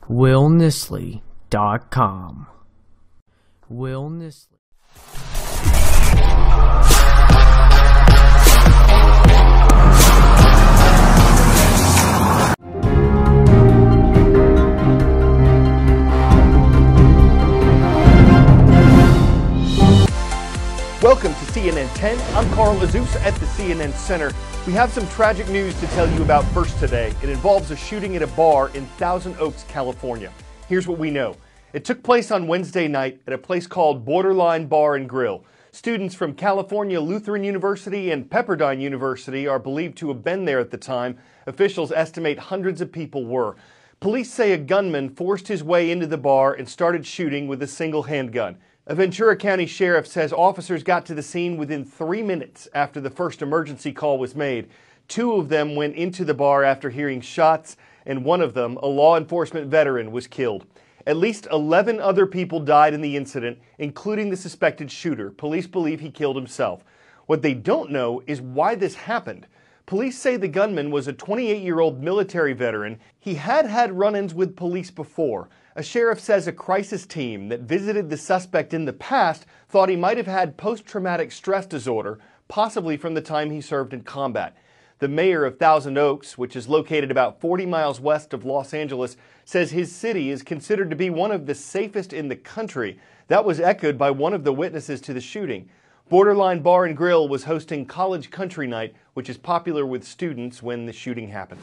WillNisley.com. Will Nisley. Welcome to CNN 10. I'm Carl Azuz at the CNN Center. We have some tragic news to tell you about first today. It involves a shooting at a bar in Thousand Oaks, California. Here's what we know. It took place on Wednesday night at a place called Borderline Bar and Grill. Students from California Lutheran University and Pepperdine University are believed to have been there at the time. Officials estimate hundreds of people were. Police say a gunman forced his way into the bar and started shooting with a single handgun. A Ventura County sheriff says officers got to the scene within 3 minutes after the first emergency call was made. 2 of them went into the bar after hearing shots, and one of them, a law enforcement veteran, was killed. At least 11 other people died in the incident, including the suspected shooter. Police believe he killed himself. What they don't know is why this happened. Police say the gunman was a 28-year-old military veteran. He had had run-ins with police before. A sheriff says a crisis team that visited the suspect in the past thought he might have had post-traumatic stress disorder, possibly from the time he served in combat. The mayor of Thousand Oaks, which is located about 40 miles west of Los Angeles, says his city is considered to be one of the safest in the country. That was echoed by one of the witnesses to the shooting. Borderline Bar and Grill was hosting College Country Night, which is popular with students when the shooting happened.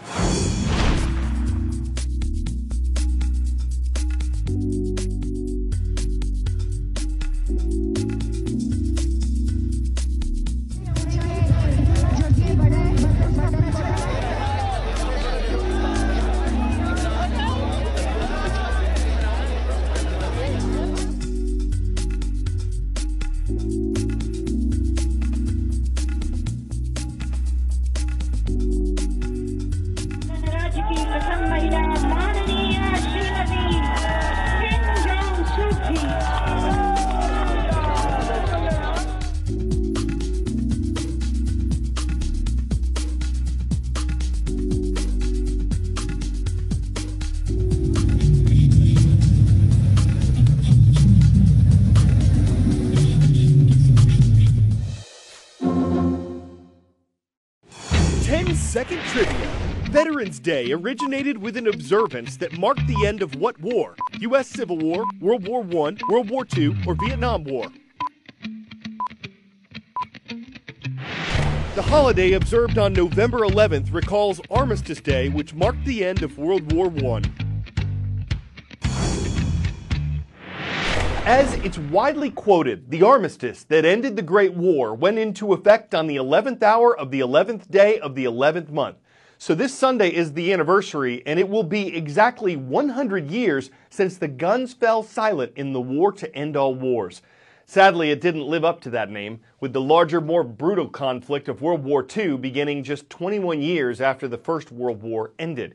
Second trivia. Veterans Day originated with an observance that marked the end of what war? U.S. Civil War, World War I, World War II, or Vietnam War? The holiday observed on November 11th recalls Armistice Day, which marked the end of World War I. As it's widely quoted, the armistice that ended the Great War went into effect on the 11th hour of the 11th day of the 11th month. So this Sunday is the anniversary, and it will be exactly 100 years since the guns fell silent in the war to end all wars. Sadly, it didn't live up to that name, with the larger, more brutal conflict of World War II beginning just 21 years after the First World War ended.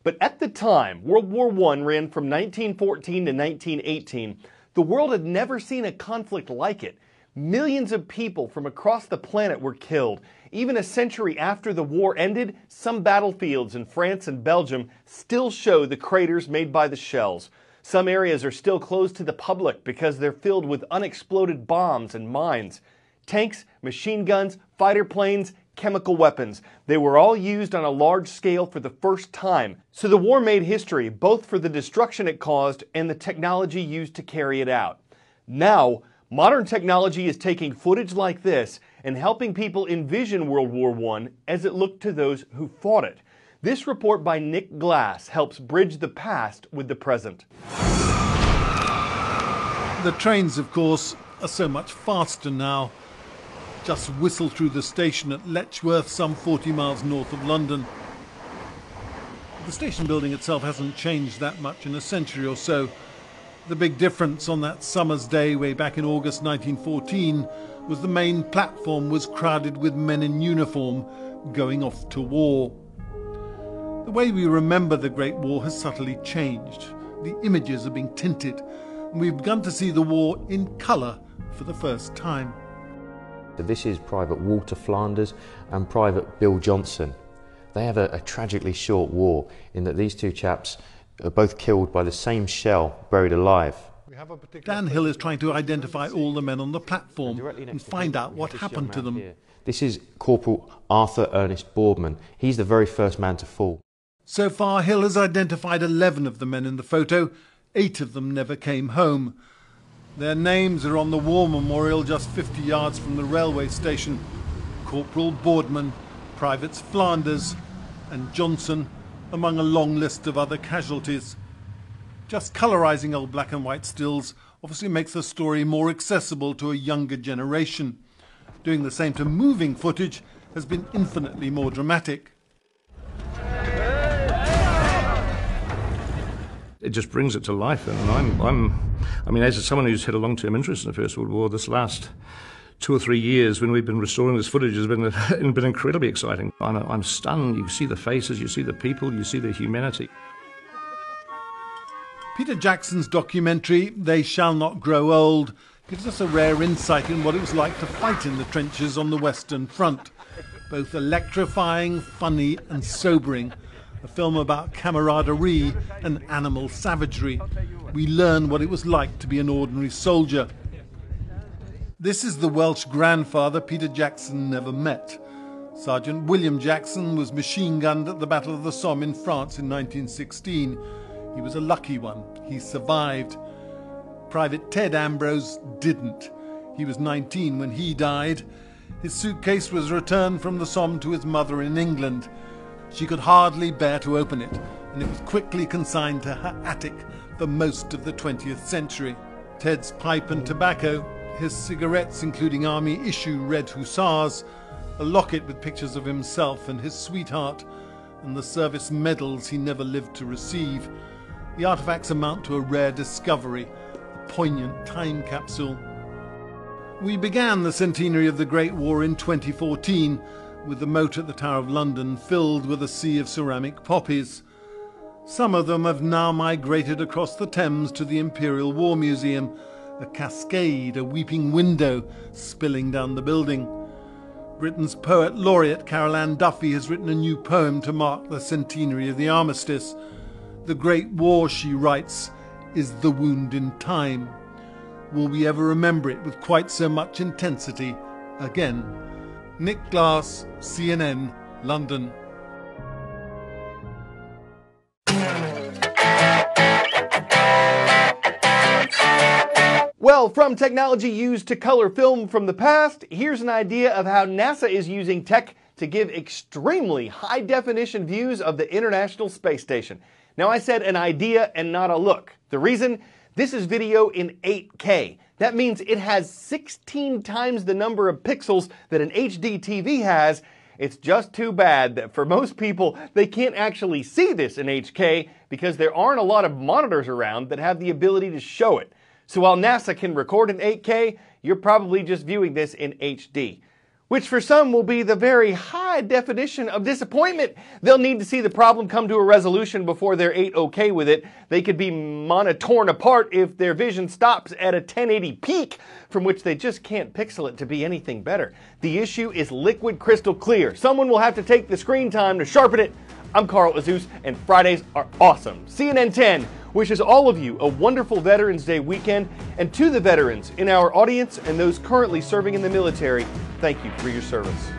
But at the time, World War I ran from 1914 to 1918. The world had never seen a conflict like it. Millions of people from across the planet were killed. Even a century after the war ended, some battlefields in France and Belgium still show the craters made by the shells. Some areas are still closed to the public because they're filled with unexploded bombs and mines. Tanks, machine guns, fighter planes, chemical weapons. They were all used on a large scale for the first time. So the war made history, both for the destruction it caused and the technology used to carry it out. Now, modern technology is taking footage like this and helping people envision World War I as it looked to those who fought it. This report by Nick Glass helps bridge the past with the present. The trains, of course, are so much faster now. Just whistle through the station at Letchworth, some 40 miles north of London. The station building itself hasn't changed that much in a century or so. The big difference on that summer's day way back in August 1914 was the main platform was crowded with men in uniform going off to war. The way we remember the Great War has subtly changed. The images are being tinted, and we've begun to see the war in colour for the first time. This is Private Walter Flanders and Private Bill Johnson. They have a tragically short war in that these two chaps both killed by the same shell, buried alive. Dan Hill is trying to identify all the men on the platform and find out what happened to them. This is Corporal Arthur Ernest Boardman. He's the very first man to fall. So far, Hill has identified 11 of the men in the photo. 8 of them never came home. Their names are on the war memorial just 50 yards from the railway station. Corporal Boardman, Privates Flanders and Johnson, among a long list of other casualties. Just colorizing old black and white stills obviously makes the story more accessible to a younger generation. Doing the same to moving footage has been infinitely more dramatic. It just brings it to life, and I mean, as someone who's had a long-term interest in the First World War, this last 2 or 3 years when we've been restoring this footage has been incredibly exciting. I'm stunned. You see the faces, you see the people, you see the humanity. Peter Jackson's documentary, They Shall Not Grow Old, gives us a rare insight in what it was like to fight in the trenches on the Western Front. Both electrifying, funny and sobering. A film about camaraderie and animal savagery. We learn what it was like to be an ordinary soldier. This is the Welsh grandfather Peter Jackson never met. Sergeant William Jackson was machine-gunned at the Battle of the Somme in France in 1916. He was a lucky one. He survived. Private Ted Ambrose didn't. He was 19 when he died. His suitcase was returned from the Somme to his mother in England. She could hardly bear to open it, and it was quickly consigned to her attic for most of the 20th century. Ted's pipe and tobacco, his cigarettes including Army issue Red Hussars, a locket with pictures of himself and his sweetheart, and the service medals he never lived to receive. The artifacts amount to a rare discovery, a poignant time capsule. We began the centenary of the Great War in 2014, with the moat at the Tower of London filled with a sea of ceramic poppies. Some of them have now migrated across the Thames to the Imperial War Museum, a cascade, a weeping window spilling down the building. Britain's poet laureate Carol Ann Duffy has written a new poem to mark the centenary of the armistice. The Great War, she writes, is the wound in time. Will we ever remember it with quite so much intensity again? Nick Glass, CNN, London. Well, from technology used to color film from the past, here's an idea of how NASA is using tech to give extremely high-definition views of the International Space Station. Now, I said an idea and not a look. The reason? This is video in 8K. That means it has 16 times the number of pixels that an HD TV has. It's just too bad that for most people, they can't actually see this in 8K because there aren't a lot of monitors around that have the ability to show it. So while NASA can record in 8K, you're probably just viewing this in HD. Which for some will be the very high definition of disappointment. They'll need to see the problem come to a resolution before they're 8OK with it. They could be torn apart if their vision stops at a 1080 peak, from which they just can't pixel it to be anything better. The issue is liquid crystal clear. Someone will have to take the screen time to sharpen it. I'm Carl Azuz, and Fridays are awesome. CNN 10 wishes all of you a wonderful Veterans Day weekend, and to the veterans in our audience and those currently serving in the military, thank you for your service.